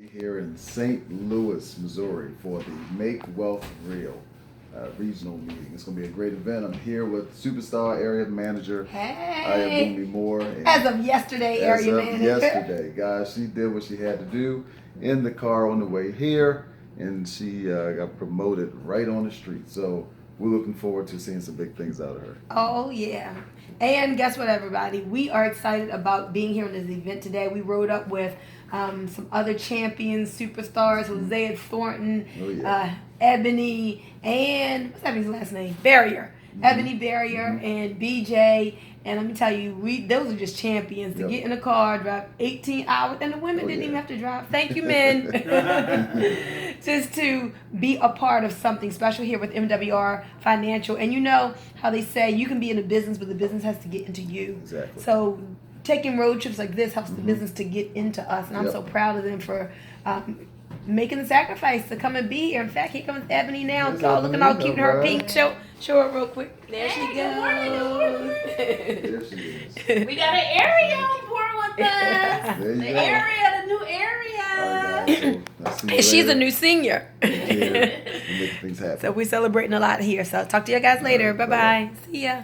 Here in St. Louis, Missouri for the Make Wealth Real regional meeting. It's going to be a great event. I'm here with Superstar Area Manager. Hey. I am Bunmi Moore. As of yesterday, Area Manager. Yesterday, guys, she did what she had to do in the car on the way here, and she got promoted right on the street. So we're looking forward to seeing some big things out of her. Oh, yeah. And guess what, everybody? We are excited about being here on this event today. We rode up with some other champions, superstars, Hosea Thornton, Ebony, and what's Ebony's last name? Barrier. Ebony Barrier and BJ. And let me tell you, those are just champions. To get in a car, drive 18 hours, and the women didn't even have to drive. Thank you, men. Just to be a part of something special here with MWR Financial. And you know how they say you can be in a business, but the business has to get into you. Exactly. So taking road trips like this helps the business to get into us. And I'm so proud of them for making the sacrifice to come and be here. In fact, here comes Ebony now. Oh, looking all cute in her pink. Show her real quick. There she goes. There she is. We got an area on board with us. The new area. And she's a new senior. Making things happen. So we're celebrating a lot here. So talk to you guys later. Bye-bye. See ya.